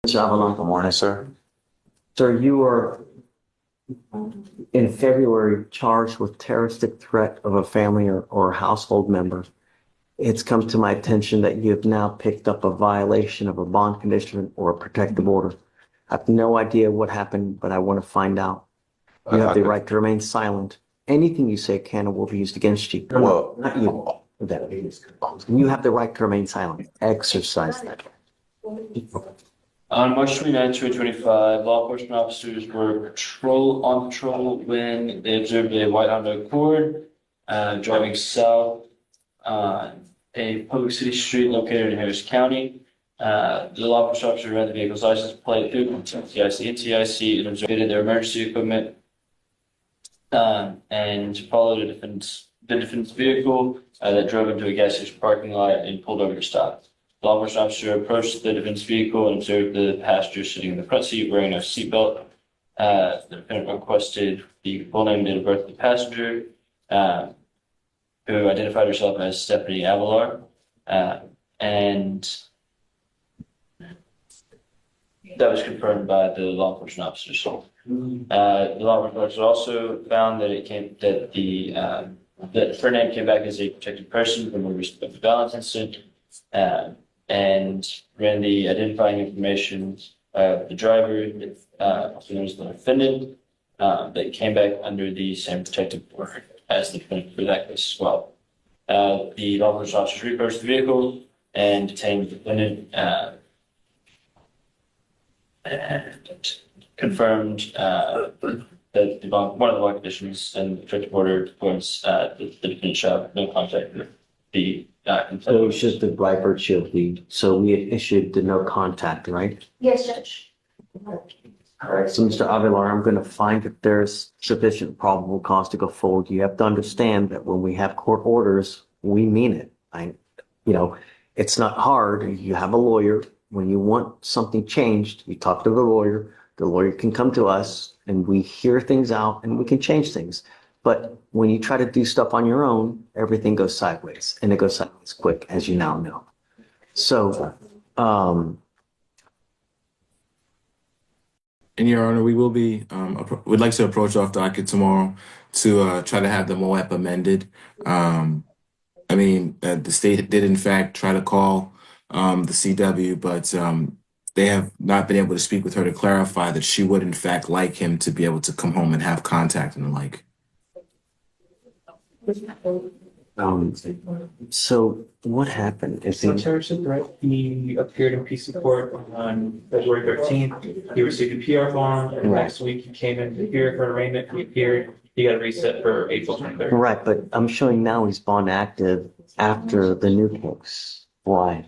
Javelin. Good morning, sir. Sir, you were in February charged with terroristic threat of a family or household member. It's come to my attention that you have now picked up a violation of a bond condition or a protective order. I have no idea what happened, but I want to find out. You have the right to remain silent. Anything you say can or will be used against you. Well, Not you. You have the right to remain silent. Exercise that. On March 29, 2025, law enforcement officers were on patrol when they observed a white Honda Accord driving south on a public city street located in Harris County. The law enforcement officer ran the vehicle's license plate through NTIC and observed their emergency equipment and followed the defendant's vehicle that drove into a gas station parking lot and pulled over to stop. The law enforcement officer approached the defendant's vehicle and observed the passenger sitting in the front seat wearing a seatbelt. The defendant requested the full name and date of birth of the passenger, who identified herself as Stephanie Avalar, and that was confirmed by the law enforcement officers. The law enforcement officer also found that that her name came back as a protected person from a recent violence incident. And ran the identifying information of the driver, also known as the defendant, that came back under the same protective order as the defendant for that case as well. The law enforcement officers reapproached the vehicle and detained the defendant and confirmed that one of the law conditions and the protective order was the defendant shall have no contact with the So it's just the Brightbird Shield lead. So we had issued the no contact, right? Yes, Judge. All right. So Mr. Avilar, I'm going to find that there's sufficient probable cause to go forward. You have to understand that when we have court orders, we mean it. It's not hard. You have a lawyer. When you want something changed, you talk to the lawyer. The lawyer can come to us and we hear things out and we can change things. But when you try to do stuff on your own, everything goes sideways, and it goes sideways quick, as you now know. So, In Your Honor, we will be, we'd like to approach off docket tomorrow to try to have the MOAP amended. The state did in fact try to call the CW, but they have not been able to speak with her to clarify that she would in fact like him to be able to come home and have contact and the like. So what happened? Terrorism threat. He appeared in peace court on February 13th. He received a PR bond. And Right. next week he came in here for arraignment. He appeared. He got a reset for April 23rd. Right, but I'm showing now he's bond active after the new case. Why?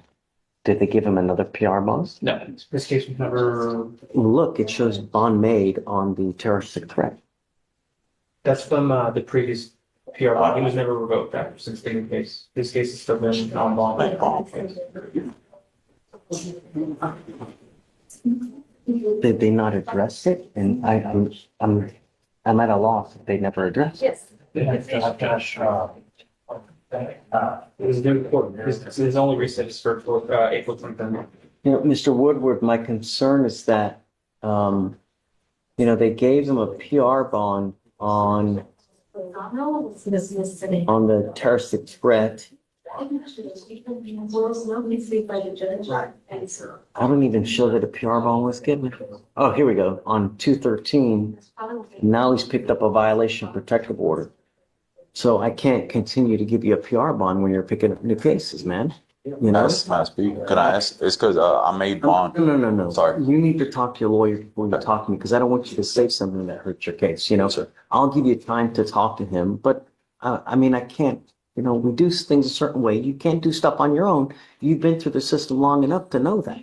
Did they give him another PR bond? No, this case was never. Look, it shows bond made on the terroristic threat. That's from the previous PR bond. He was never revoked after since the new case. This case is still been on bond. Did they not address it? And I'm at a loss if they never addressed it. Yes. It was new court. His only reset is for April 23rd. Mr. Woodward, my concern is that, they gave them a PR bond on the terroristic threat. I don't even show that a PR bond was given. Oh, here we go. On 213, now he's picked up a violation of protective order. So I can't continue to give you a PR bond when you're picking up new cases, man. That's my speak. Could I ask? It's because I made bond. No. Sorry. You need to talk to your lawyer before you talk to me because I don't want you to say something that hurts your case. Sir. I'll give you time to talk to him, but I can't. We do things a certain way. You can't do stuff on your own. You've been through the system long enough to know that.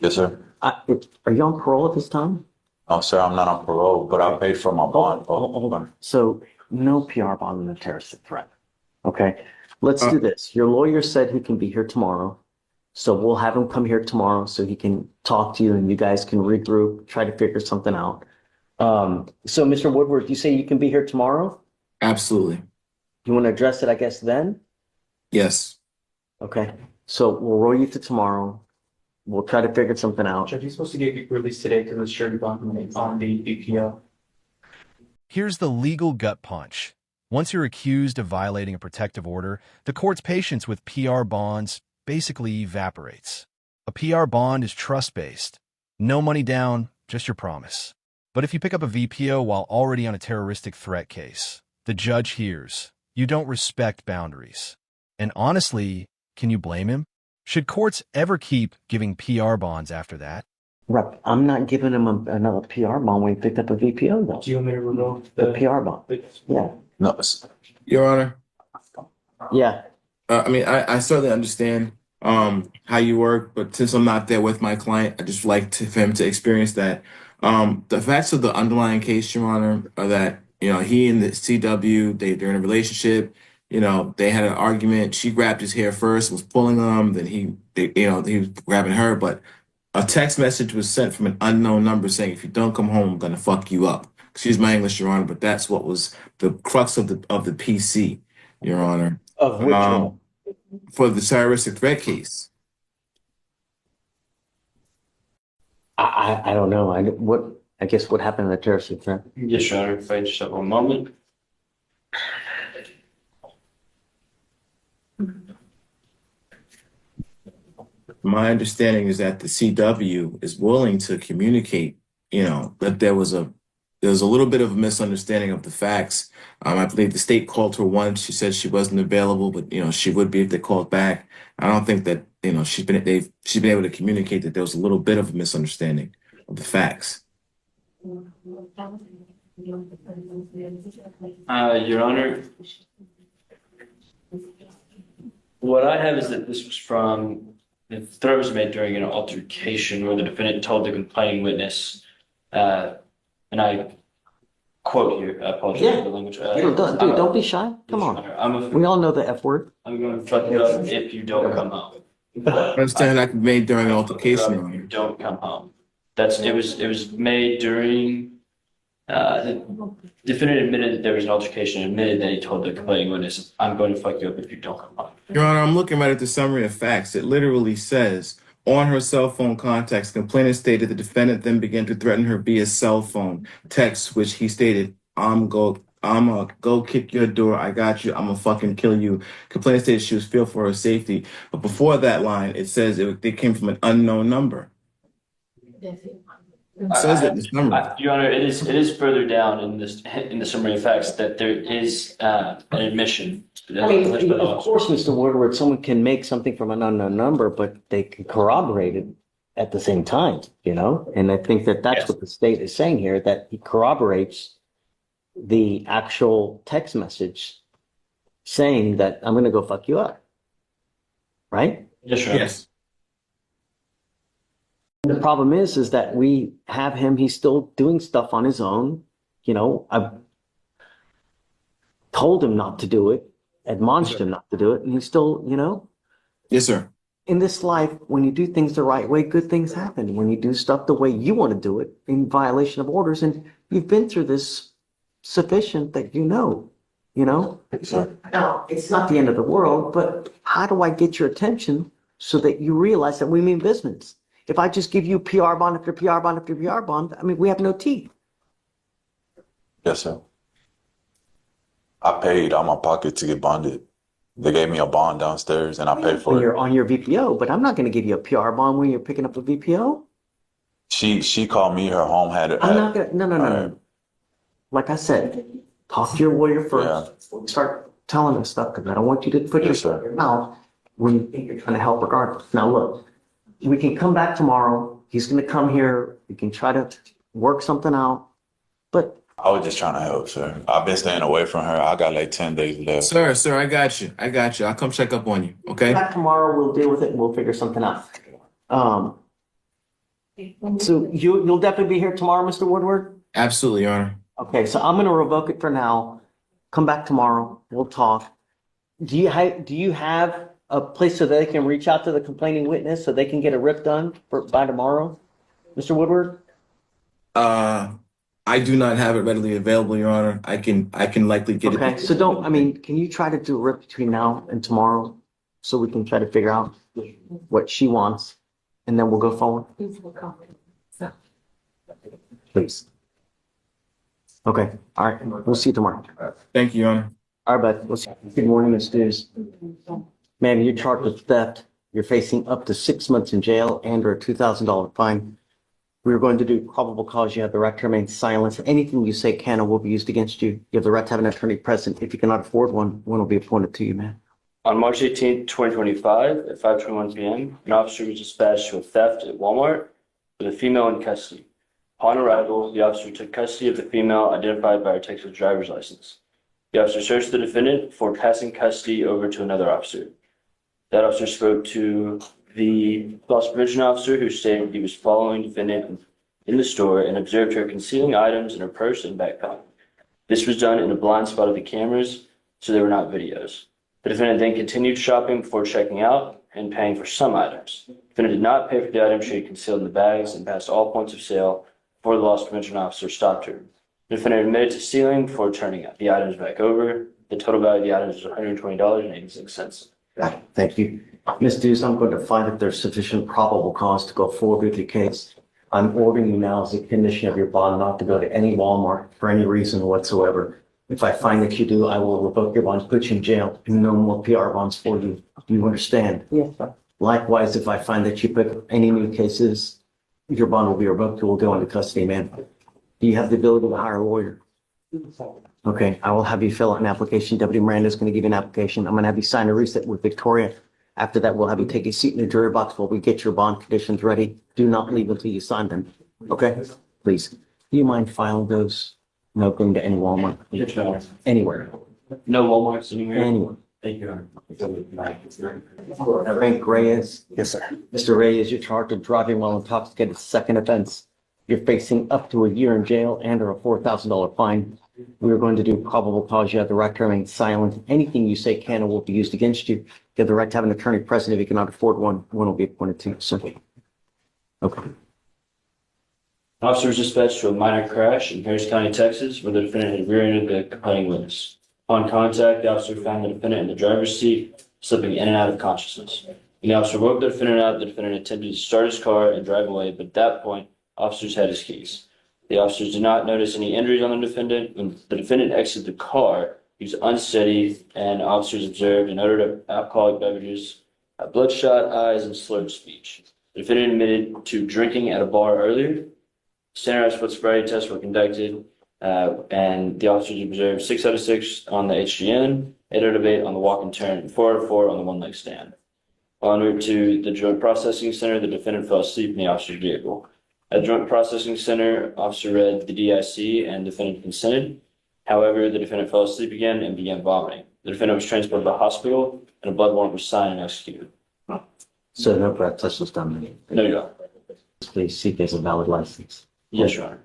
Yes, sir. Are you on parole at this time? No, sir, I'm not on parole, but I paid for my bond. Hold on. So no PR bond on the terroristic threat. Okay. Let's do this. Your lawyer said he can be here tomorrow. So we'll have him come here tomorrow so he can talk to you and you guys can regroup, try to figure something out. So Mr. Woodward, you say you can be here tomorrow? Absolutely. You want to address it, I guess, then? Yes. Okay. So we'll roll you to tomorrow. We'll try to figure something out. Judge, he's supposed to get released today because of the surety bond on the BPO. Here's the legal gut punch. Once you're accused of violating a protective order, the court's patience with PR bonds basically evaporates. A PR bond is trust-based. No money down, just your promise. But if you pick up a VPO while already on a terroristic threat case, the judge hears you don't respect boundaries. And honestly, can you blame him? Should courts ever keep giving PR bonds after that? Rep, I'm not giving him another PR bond when he picked up a VPO though. Do you want me to revoke The PR bond. Yeah. No, Your Honor, Yeah. I certainly understand how you work, but since I'm not there with my client, I just like for him to experience that. The facts of the underlying case, Your Honor, are that he and the CW they're in a relationship. They had an argument. She grabbed his hair first, was pulling him. Then he was grabbing her, but a text message was sent from an unknown number saying, "If you don't come home, I'm gonna fuck you up." Excuse my English, Your Honor, but that's what was the crux of the PC, Your Honor. Of which one? For the terroristic threat case. I don't know. I guess what happened in the terroristic threat? Yes, Your Honor. If I just have one moment. My understanding is that the CW is willing to communicate, that there was a little bit of a misunderstanding of the facts. I believe the state called her once. She said she wasn't available, but she would be if they called back. I don't think that she's been able to communicate that there was a little bit of a misunderstanding of the facts. Your Honor, what I have is that this was from the threat was made during an altercation where the defendant told the complaining witness, and I quote here, I apologize for the language. Don't be shy. Come on. We all know the F word. I'm going to fuck you up if you don't come home. I understand that made during an If altercation. you don't come home. It was made during the defendant admitted that there was an altercation, admitted that he told the complaining witness, "I'm going to fuck you up if you don't come home." Your Honor, I'm looking right at the summary of facts. It literally says, on her cell phone contacts, complainant stated the defendant then began to threaten her via cell phone text, which he stated, I'm gonna go kick your door. I got you. I'm gonna fucking kill you. Complainant stated she was fearful for her safety. But before that line, it says they came from an unknown number. It says it in the summary. Your Honor, it is further down in the summary of facts that there is an admission. I mean, of course, Mr. Woodward, someone can make something from an unknown number, but they can corroborate it at the same time, And I think that that's what the state is saying here, that he corroborates the actual text message saying that I'm going to go fuck you up. Right? Yes, Your Honor. Yes. The problem is that we have him, he's still doing stuff on his own. I've told him not to do it, admonished him not to do it, and he's still, Yes, sir. in this life, when you do things the right way, good things happen. When you do stuff the way you want to do it in violation of orders, and you've been through this sufficient that Now, it's not the end of the world, but how do I get your attention so that you realize that we mean business? If I just give you PR bond after PR bond after PR bond, we have no teeth. yes, sir. I paid out of my pocket to get bonded. They gave me a bond downstairs, and I paid for When it. you're on your VPO, but I'm not going to give you a PR bond when you're picking up a VPO. She called me. Her home had it. I'm not going to, no. Like I said, talk to your lawyer first. Yeah. Before you start telling us stuff, because I don't want you to put Yes, yourself in sir. your mouth when you think you're trying to help regardless. Now, look, we can come back tomorrow. He's going to come here. We can try to work something out. But I was just trying to help, sir. I've been staying away from her. I got like 10 days left. Sir, I got you. I'll come check up on you. Okay. back tomorrow, we'll deal with it and we'll figure something out. So you'll definitely be here tomorrow, Mr. Woodward? Absolutely, Your Honor. Okay, so I'm gonna revoke it for now. Come back tomorrow, we'll talk. Do you have a place so they can reach out to the complaining witness so they can get a rip done by tomorrow, Mr. Woodward? I do not have it readily available, Your Honor. I can likely get Okay, it. so can you try to do a rip between now and tomorrow so we can try to figure out what she wants and then we'll go forward? Please. Okay, all right, we'll see you tomorrow. Thank you, Your Honor. All right, bud. Good morning, Ms. Dews. Ma'am, you're charged with theft. You're facing up to 6 months in jail and or a $2,000 fine. We're going to do probable cause. You have the right to remain silent. Anything you say can or will be used against you. You have the right to have an attorney present. If you cannot afford one will be appointed to you, ma'am. On March 18th, 2025, at 5:21 p.m., an officer was dispatched to a theft at Walmart with a female in custody. Upon arrival, the officer took custody of the female identified by her Texas driver's license. The officer searched the defendant before passing custody over to another officer. That officer spoke to the loss prevention officer, who stated he was following the defendant in the store and observed her concealing items in her purse and backpack. This was done in a blind spot of the cameras, so there were not videos. The defendant then continued shopping before checking out and paying for some items. The defendant did not pay for the items she had concealed in the bags and passed all points of sale before the loss prevention officer stopped her. The defendant admitted to stealing before turning the items back over. The total value of the items was $120.86. Thank you. Ms. Dews, I'm going to find that there's sufficient probable cause to go forward with your case. I'm ordering you now as a condition of your bond not to go to any Walmart for any reason whatsoever. If I find that you do, I will revoke your bonds, put you in jail, and no more PR bonds for you. Do you understand? Yes, sir. Likewise, if I find that you pick up any new cases, your bond will be revoked. You will go into custody, man. Do you have the ability to hire a lawyer? Okay, I will have you fill out an application. Deputy Miranda is going to give you an application. I'm going to have you sign a receipt with Victoria. After that, we'll have you take a seat in the jury box while we get your bond conditions ready. Do not leave until you sign them. Okay? Please. Do you mind filing those? No going to any Walmart? Yes, Your Honor. Anywhere. No Walmarts anywhere. Anywhere. Thank you, Your Honor. Frank Reyes. Yes, sir. Mr. Reyes, you're charged with driving while intoxicated, second offense. You're facing up to a year in jail and or a $4,000 fine. We are going to do probable cause. You have the right to remain silent. Anything you say can or will be used against you. You have the right to have an attorney present. If you cannot afford one will be appointed to you. Simply. Okay. An officer was dispatched to a minor crash in Harris County, Texas, where the defendant had rear-ended the complaining witness. Upon contact, the officer found the defendant in the driver's seat, slipping in and out of consciousness. When the officer woke the defendant up, the defendant attempted to start his car and drive away, but at that point, officers had his keys. The officers did not notice any injuries on the defendant. When the defendant exited the car, he was unsteady, and officers observed an odor of alcoholic beverages, bloodshot eyes, and slurred speech. The defendant admitted to drinking at a bar earlier. Standardized foot sobriety tests were conducted, and the officers observed 6 out of 6 on the HGN, 8 out of 8 on the walk and turn, and 4 out of 4 on the one-leg stand. While en route to the Joint Processing Center, the defendant fell asleep in the officer's vehicle. At the Joint Processing Center, officer read the DIC and defendant consented. However, the defendant fell asleep again and began vomiting. The defendant was transported to the hospital, and a blood warrant was signed and executed. So no breath test was done. No, Your Honor. Please see if there's a valid license. Yes, Your Honor.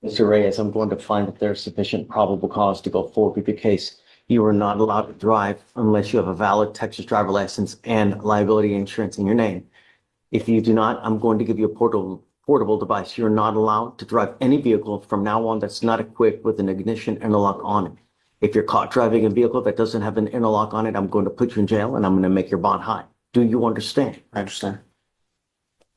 Mr. Reyes, I'm going to find that there's sufficient probable cause to go forward with your case. You are not allowed to drive unless you have a valid Texas driver license and liability insurance in your name. If you do not, I'm going to give you a portable device. You're not allowed to drive any vehicle from now on that's not equipped with an ignition interlock on it. If you're caught driving a vehicle that doesn't have an interlock on it, I'm going to put you in jail and I'm going to make your bond high. Do you understand? I understand.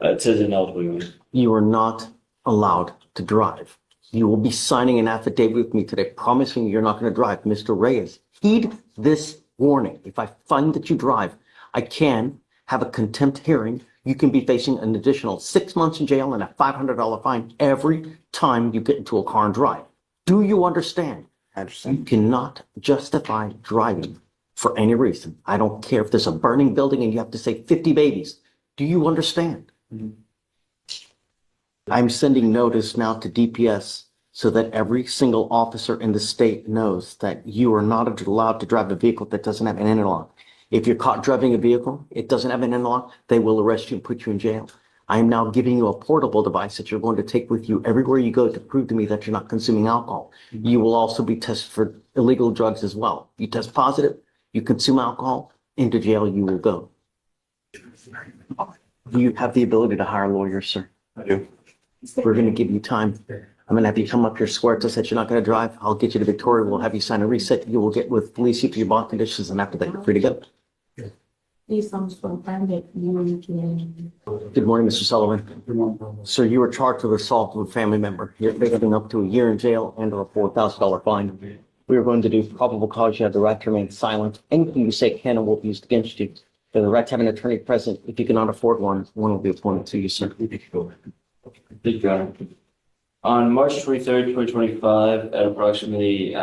It says ineligible, Your Honor. You are not allowed to drive. You will be signing an affidavit with me today promising you're not going to drive. Mr. Reyes, heed this warning. If I find that you drive, I can have a contempt hearing. You can be facing an additional 6 months in jail and a $500 fine every time you get into a car and drive. Do you understand? I understand. You cannot justify driving for any reason. I don't care if there's a burning building and you have to save 50 babies. Do you understand? I'm sending notice now to DPS so that every single officer in the state knows that you are not allowed to drive a vehicle that doesn't have an interlock. If you're caught driving a vehicle, it doesn't have an interlock, they will arrest you and put you in jail. I am now giving you a portable device that you're going to take with you everywhere you go to prove to me that you're not consuming alcohol. You will also be tested for illegal drugs as well. You test positive, you consume alcohol, into jail you will go. Do you have the ability to hire lawyers, sir? I do. We're going to give you time. I'm going to have you come up here, swear to us that you're not going to drive. I'll get you to Victoria. We'll have you sign a reset. You will get with Fleischer for your bond conditions, and after that, you're free to go. Please don't confirm that you can. Good morning, Mr. Sullivan. Sir, you were charged with assault with a family member. You're facing up to a year in jail and or a $4,000 fine. We are going to do probable cause. You have the right to remain silent. Anything you say can and will be used against you. You have the right to have an attorney present. If you cannot afford one, one will be appointed to you, sir. Thank you, Your Honor. On March 23rd, 2025, at approximately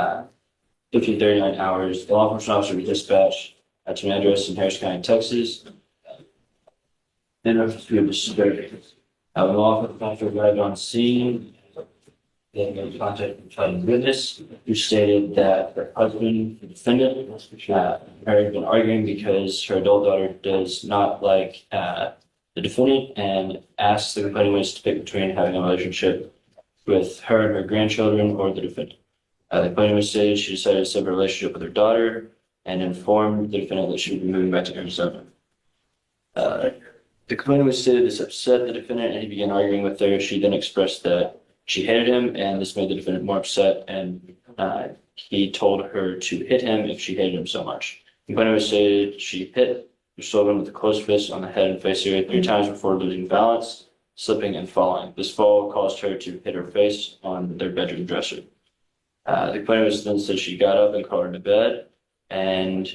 15:39 hours, the law enforcement officer was dispatched to an address in Harris County, Texas. In reference to a disturbance. When the law enforcement officer arrived on scene, they made contact with a witness who stated that her husband, the defendant, had been arguing because her adult daughter does not like the defendant and asked the complaining witness to pick between having a relationship with her and her grandchildren or the defendant. The complaining witness stated she decided to sever a relationship with her daughter and informed the defendant that she would be moving back to Arizona. The complainant was stated this upset the defendant and he began arguing with her. She then expressed that she hated him and this made the defendant more upset and he told her to hit him if she hated him so much. The complainant was stated she hit Mr. Sullivan with a closed fist on the head and face area 3 times before losing balance, slipping and falling. This fall caused her to hit her face on their bedroom dresser. The complainant was then said she got up and crawled into bed and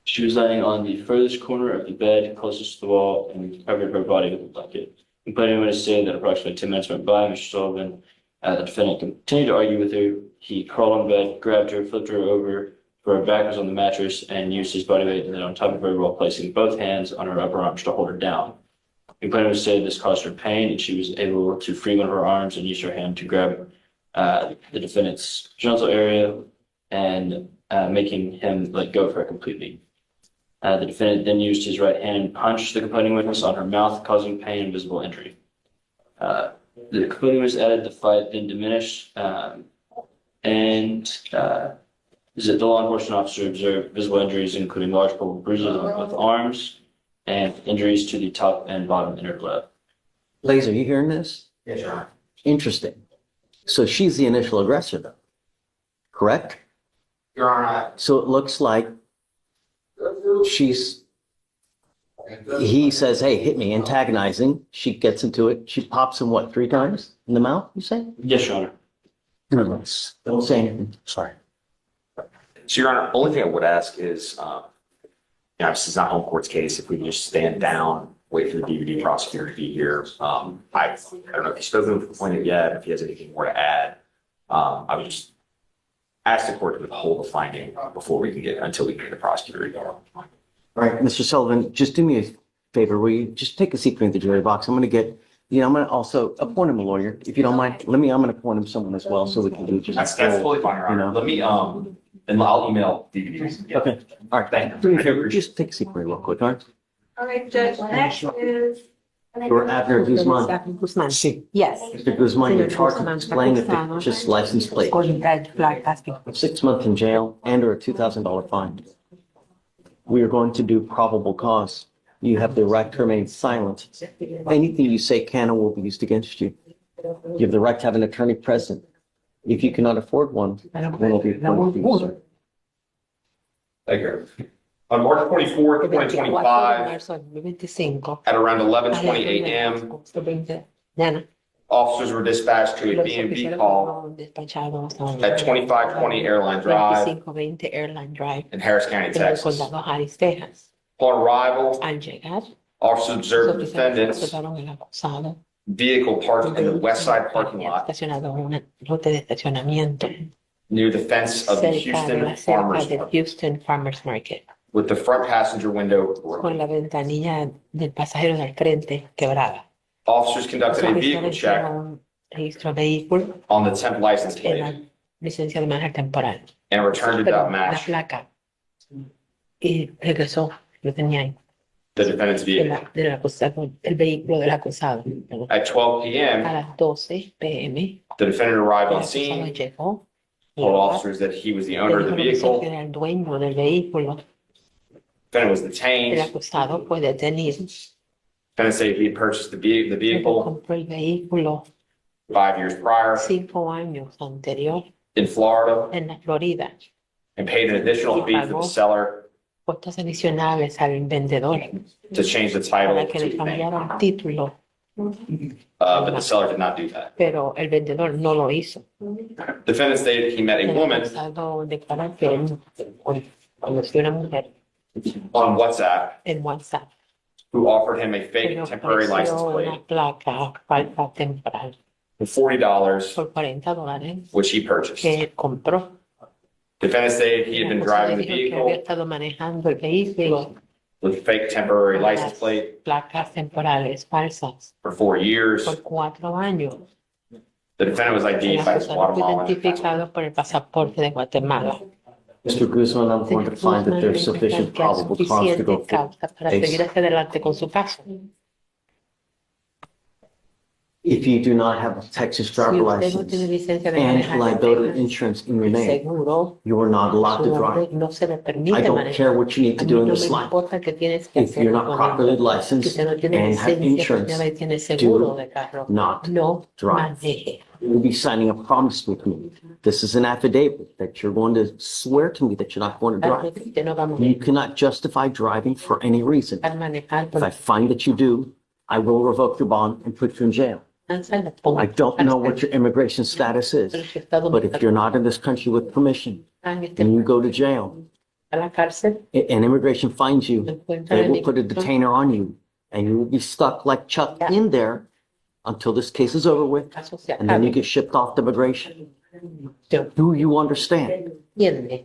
she was lying on the furthest corner of the bed closest to the wall and covered her body with a blanket. The complainant witness stated that approximately 10 minutes went by. Mr. Sullivan, the defendant, continued to argue with her. He crawled on bed, grabbed her, flipped her over, for her back was on the mattress, and used his body weight and then on top of her while placing both hands on her upper arms to hold her down. The complainant stated this caused her pain and she was able to free one of her arms and use her hand to grab the defendant's genital area and making him let go of her completely. The defendant then used his right hand and punched the complaining witness on her mouth, causing pain and visible injury. The complaining witness added the fight then diminished, the law enforcement officer observed visible injuries, including large purple bruises on both arms and injuries to the top and bottom inner glove. Laser, you hearing this? Yes, Your Honor. Interesting. So she's the initial aggressor, though, correct? Your Honor, So it looks like he says, hey, hit me, antagonizing. She gets into it. She pops him, what, 3 times in the mouth, you say? Yes, Your Honor. Don't say anything. Sorry. So, Your Honor, only thing I would ask is, this is not home court's case. If we can just stand down, wait for the DVD prosecutor to be here. I don't know if he's spoken with the complainant yet, if he has anything more to add. I would just ask the court to withhold the finding until we can get the prosecutor to go. All right, Mr. Sullivan, just do me a favor. Will you just take a seat behind the jury box? I'm going to get, I'm going to also appoint him a lawyer, if you don't mind. I'm going to appoint him someone as well so we can do just. That's fully fine, Your Honor. Let me, and I'll email DVDs. Yeah. Okay, all right. Thank you. Do me a favor, just take a seat for me real quick, all right? All right, Judge, next is. You're Abner Guzman. Guzman. Yes. Mr. Guzman, you're charged with displaying a fictitious license plate. Con red flag asking. 6 months in jail and or a $2,000 fine. We are going to do probable cause. You have the right to remain silent. Anything you say can and will be used against you. You have the right to have an attorney present. If you cannot afford one, one will be appointed to you, sir. Thank you. On March 24th, 2025, at around 11:20 a.m., officers were dispatched to a B&B call at 2520 Airline Drive in Harris County, Texas. Upon arrival, officers observed the defendant's vehicle parked in the west side parking lot near the fence of the Houston Farmers Market, with the front passenger window broken. Officers conducted a vehicle check on the temp license plate and returned did not match the defendant's vehicle. At 12 p.m., the defendant arrived on scene, told officers that he was the owner of the vehicle. Defendant was detained. Defendant said he had purchased the vehicle 5 years prior in Florida and paid an additional fee for the seller costos adicionales al vendedor to change the title para que to le his name. cambiara el título, But the seller did not do that. pero el vendedor no lo hizo. Defendant stated he met a El woman acusado declara que él conoció una mujer on WhatsApp en WhatsApp who offered him a que fake le temporary license ofreció plate una placa falsa temporal for $40, por $40 which he purchased. que él compró. Defendant stated he had El been acusado driving the dijo que había vehicle estado manejando el vehículo with fake temporary con license las plate placas temporales falsas for 4 years. por 4 años. The defendant was El ID'd by his acusado fue Guatemalan. identificado por el pasaporte de Guatemala. Mr. Guzman, I'm going to find that there's sufficient Que hay probable cause to go suficiente forward. causa para seguir hacia adelante con su caso. If you do not have a Texas Si driver usted no tiene license licencia de and manejar, liability insurance in your name, seguro, you are not allowed su to nombre drive. no se le I permite don't manejar. care what you need A to mí do in no this me life. importa qué tienes que If hacer you're not con properly esto. Si licensed usted no tiene and have licencia, insurance, pues ya tiene seguro de carro. not No drive. maneje. You'll be signing a promise with me. This is an affidavit that you're going to swear to me that you're not going to Claro drive. que usted no va a You manejar, cannot justify driving for any reason. manejar If I find that you do, I will revoke your bond and put you in jail. la pongo I don't know what your immigration status Pero is, si está but if you're not in this country with permission and you go to jail, a la cárcel, and immigration finds you, encuentra they el will put a migrante, detainer on you and you will be stuck like Chuck in there until this case is over with, caso se and then you acabe. get shipped off to immigration. Yo, Do you understand? ¿entiende?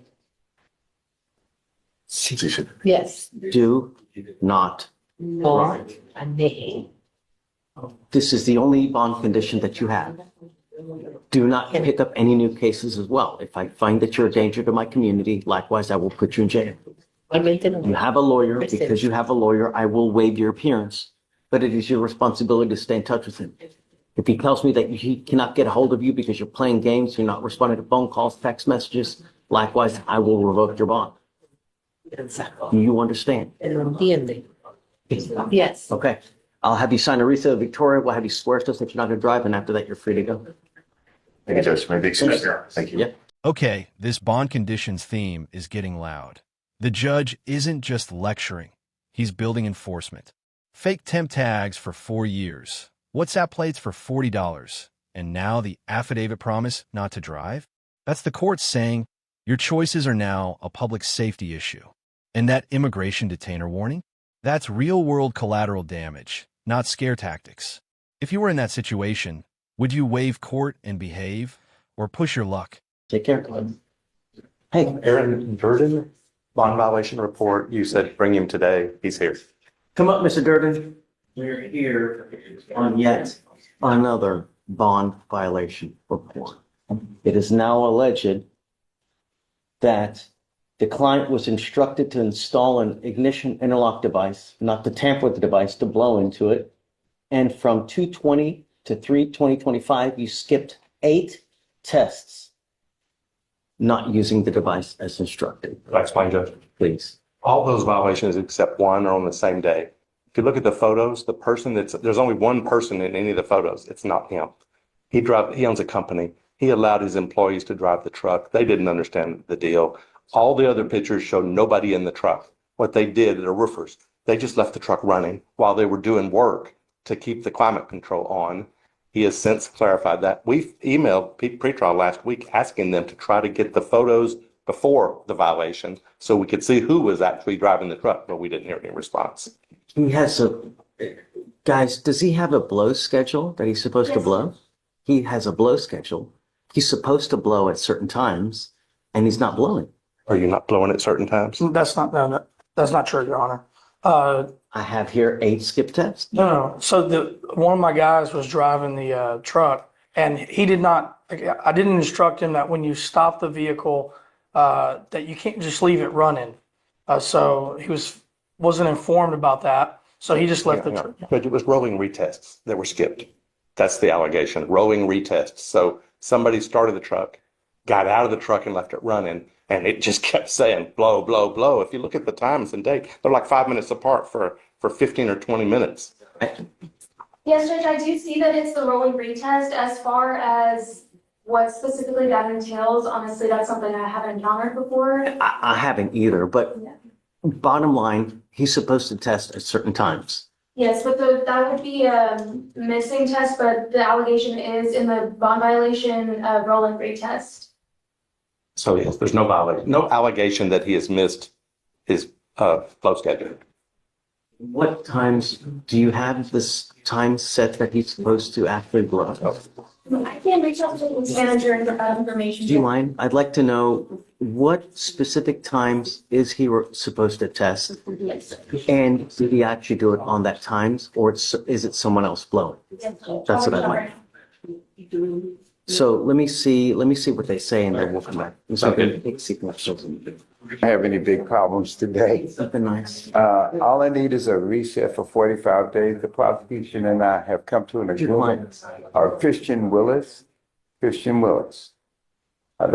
Sí. Yes. Do not. No maneje. This is the only bond condition that you have. Do not pick up any new cases as well. If I find that you're a danger to my community, likewise, I will put you in jail. Igualmente no. You have a lawyer. Because you have a lawyer, I will waive your appearance, but it is your responsibility to stay in touch with him. If he tells me that he cannot get a hold of you because you're playing games, you're not responding to phone calls, text messages, likewise, I will revoke your bond. Do you understand? Él lo entiende. Yes. Okay. I'll have you sign a receipt of Victoria. We'll have you swear to us that you're not going to drive, and after that, you're free to go. Thank you, Judge. Maybe excuse me. Thank you. Yeah. Okay, this bond conditions theme is getting loud. The judge isn't just lecturing, he's building enforcement. Fake temp tags for 4 years, WhatsApp plates for $40, and now the affidavit promise not to drive? That's the court saying your choices are now a public safety issue. And that immigration detainer warning? That's real-world collateral damage, not scare tactics. If you were in that situation, would you waive court and behave, or push your luck? Take care. Hey, Aaron Durden, bond violation report. You said bring him today. He's here. come up, Mr. Durden. We're here on yet another bond violation report. It is now alleged that the client was instructed to install an ignition interlock device, not to tamper with the device, to blow into it. And from 2/20 to 3/20/25, you skipped 8 tests not using the device as instructed. I'll explain, Judge. Please. All those violations except one are on the same day. If you look at the photos, there's only one person in any of the photos. It's not him. He owns a company. He allowed his employees to drive the truck. They didn't understand the deal. All the other pictures show nobody in the truck. What they did, they're roofers. They just left the truck running while they were doing work to keep the climate control on. He has since clarified that. We've emailed pretrial last week asking them to try to get the photos before the violation so we could see who was actually driving the truck, but we didn't hear any response. He has guys, does he have a blow schedule that he's supposed to blow? He has a blow schedule. He's supposed to blow at certain times, and he's not blowing. Are you not blowing at certain times? That's not, no, that's not true, Your Honor. I have here 8 skip tests. No. So one of my guys was driving the truck, and he did not. I didn't instruct him that when you stop the vehicle, that you can't just leave it running. So he wasn't informed about that. So he just left the truck. But it was rolling retests that were skipped. That's the allegation, rolling retests. So somebody started the truck, got out of the truck and left it running, and it just kept saying blow, blow, blow. If you look at the times and date, they're like 5 minutes apart for 15 or 20 minutes. Yes, Judge, I do see that it's the rolling retest. As far as what specifically that entails, honestly, that's something I haven't encountered before. I haven't either, but bottom line, he's supposed to test at certain times. Yes, but that would be a missing test, but the allegation is in the bond violation, roll and rate test. So yes, there's no allegation that he has missed his flow schedule. What times, do you have this time set that he's supposed to actually blow? I can reach out to the manager and get that information. Do you mind? I'd like to know what specific times is he supposed to test? Yes. And did he actually do it on that times, or is it someone else blowing? That's what I'd like. So let me see what they say and then we'll come back. Have any big problems today? Something nice. All I need is a reset for 45 days. The prosecution and I have come to an agreement. Christian Willis. The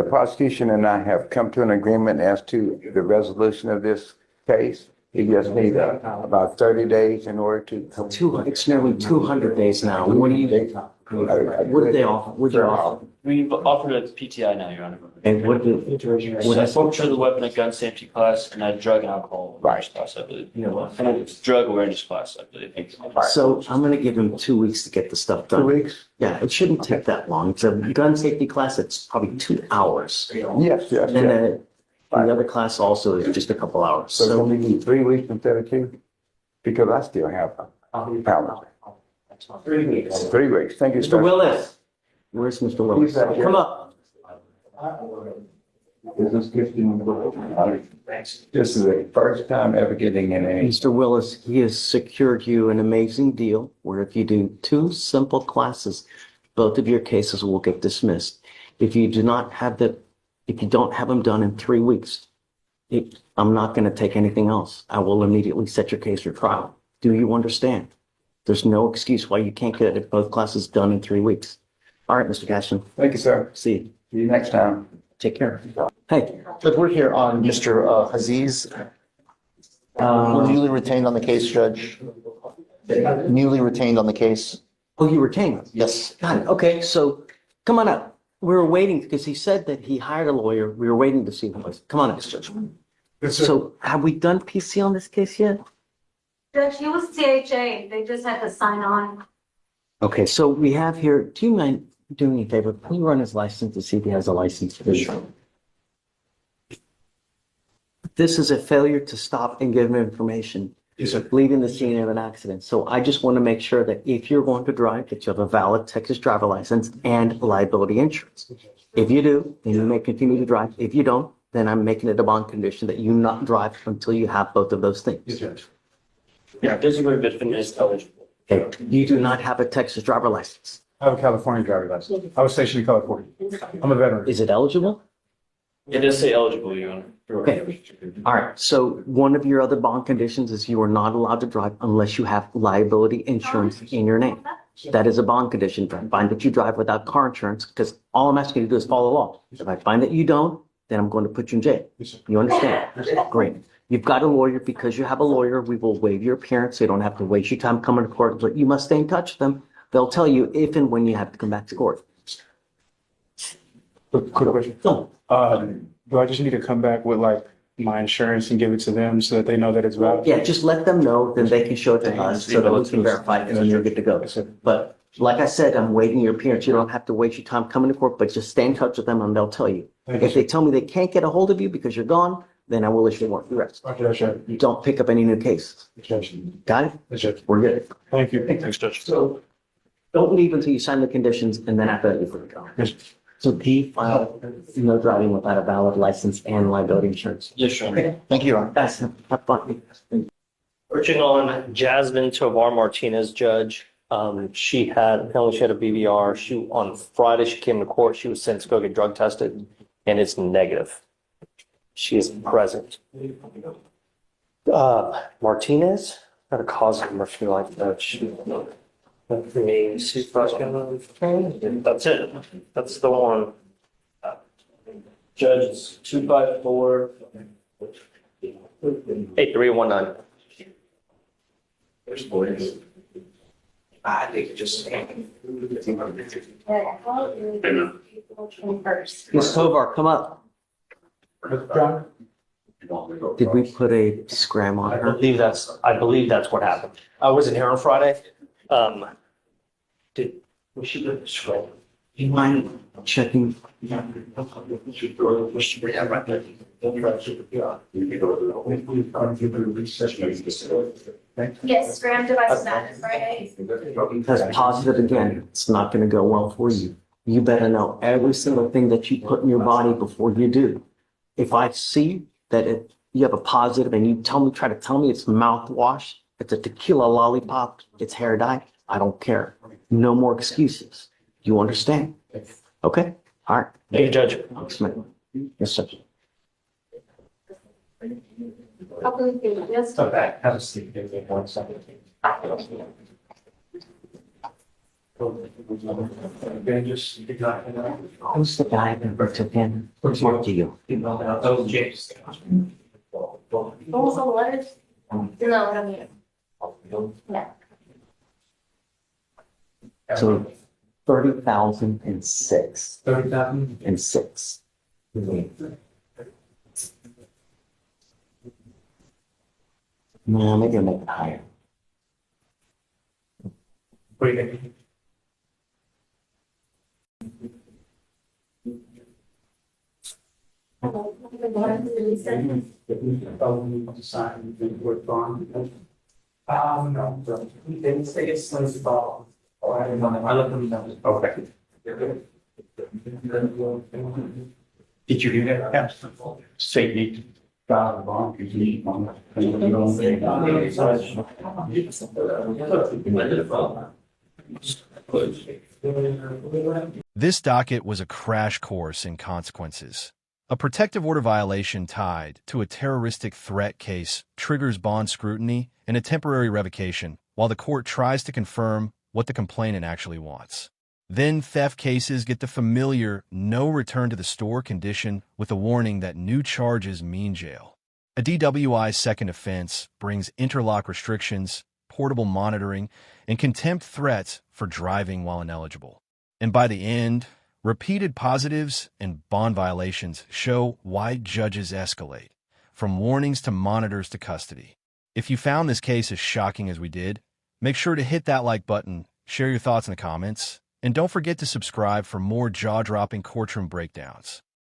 prosecution and I have come to an agreement as to the resolution of this case. He just needs about 30 days in order to. It's nearly 200 days now. What did they offer? We've offered a PTI now, Your Honor. And So I forfeiture the weapon and gun safety class and a drug and alcohol awareness class, I believe. And a drug awareness class, I believe. So I'm gonna give him 2 weeks to get the stuff done. 2 weeks? Yeah, it shouldn't take that long. It's a gun safety class, it's probably 2 hours. Yes. And then the other class also is just a couple hours. So So we need 3 weeks instead of 2? Because I still have a power. 3 weeks. 3 weeks. Thank you, Mr. sir. Willis, where's Mr. Willis? He's out here. Come up. This is Christian Willis. This is the first time ever getting in any. Mr. Willis, he has secured you an amazing deal where if you do 2 simple classes, both of your cases will get dismissed. If you don't have them done in 3 weeks, I'm not going to take anything else. I will immediately set your case for trial. Do you understand? There's no excuse why you can't get both classes done in 3 weeks. All right, Mr. Cashin. Thank you, sir. See you. See you next time. Take care. Hey. Judge, we're here on Mr. Aziz. Newly retained on the case, Judge. Newly retained on the case. Oh, you retained? Yes. Got it. Okay, so come on up. We were waiting because he said that he hired a lawyer. We were waiting to see who it was. Come on up, Judge. So have we done PC on this case yet? Judge, he was CHA. They just had to sign on. Okay, so we have here, do you mind doing me a favor? Can you run his license to see if he has a license? Sure. This is a failure to stop and give him information. Yes, sir. Leaving the scene of an accident. So I just want to make sure that if you're going to drive, that you have a valid Texas driver license and liability insurance. If you do, then you may continue to drive. If you don't, then I'm making it a bond condition that you not drive until you have both of those things. Yes, Judge. Yeah, this is where Bitfin is eligible. Okay, you do not have a Texas driver license. I have a California driver's license. I was stationed in California. I'm a veteran. Is it eligible? It does say eligible, Your Honor. Okay. All right. So one of your other bond conditions is you are not allowed to drive unless you have liability insurance in your name. That is a bond condition. If I find that you drive without car insurance, because all I'm asking you to do is follow the law. If I find that you don't, then I'm going to put you in jail. You understand? Great. You've got a lawyer. Because you have a lawyer, we will waive your appearance. So you don't have to waste your time coming to court. But you must stay in touch with them. They'll tell you if and when you have to come back to court. Quick question. Do I just need to come back with like my insurance and give it to them so that they know that it's valid? Yeah, just let them know, then they can show it to us so that we can verify it and then you're good to go. But like I said, I'm waiving your appearance. You don't have to waste your time coming to court, but just stay in touch with them and they'll tell you. If they tell me they can't get a hold of you because you're gone, then I will issue a warrant of arrest. You don't pick up any new cases. Got it? We're good. Thank you. Thanks, Judge. So don't leave until you sign the conditions and then after that you're free to go. So D, file no driving without a valid license and liability insurance. Yes, Your Honor. Okay. Thank you, Your Honor. Guys, have fun. Urging on Jasmine Tovar Martinez, Judge. She had a BVR. On Friday, she came to court. She was sent to go get drug tested and it's negative. She is present. Martinez had a cause of mercy like that. That's it. That's the one. Judge, it's 254. 8319. There's boys. I think just. Ms. Tovar, come up. Did we put a scram on I her? believe that's what happened. I wasn't here on Friday. Was she good? Scroll. Do you mind checking? Yes, Graham device status Friday. That's positive again. It's not going to go well for you. You better know every single thing that you put in your body before you do. If I see that you have a positive and you try to tell me it's mouthwash, it's a tequila lollipop, it's hair dye, I don't care. No more excuses. You understand? Okay? All right. Thank you, Judge. Yes, sir. Yes. Okay, have a seat. Give me 1 second. Who's the guy that took in? Mark to you. Oh, James. Almost all the letters? No, I don't need it. Yeah. So 30,006 30,000. and 6. No, maybe I'll make it higher. What do you think? No, they didn't say it's like ball. Oh, I don't know. I let them know. Okay. Did you hear that? Yes. Say you file a bond, you need one. This docket was a crash course in consequences. A protective order violation tied to a terroristic threat case triggers bond scrutiny and a temporary revocation while the court tries to confirm what the complainant actually wants. Then theft cases get the familiar no return to the store condition with a warning that new charges mean jail. A DWI second offense brings interlock restrictions, portable monitoring, and contempt threats for driving while ineligible. And by the end, repeated positives and bond violations show why judges escalate, from warnings to monitors to custody. If you found this case as shocking as we did, make sure to hit that like button, share your thoughts in the comments, and don't forget to subscribe for more jaw-dropping courtroom breakdowns.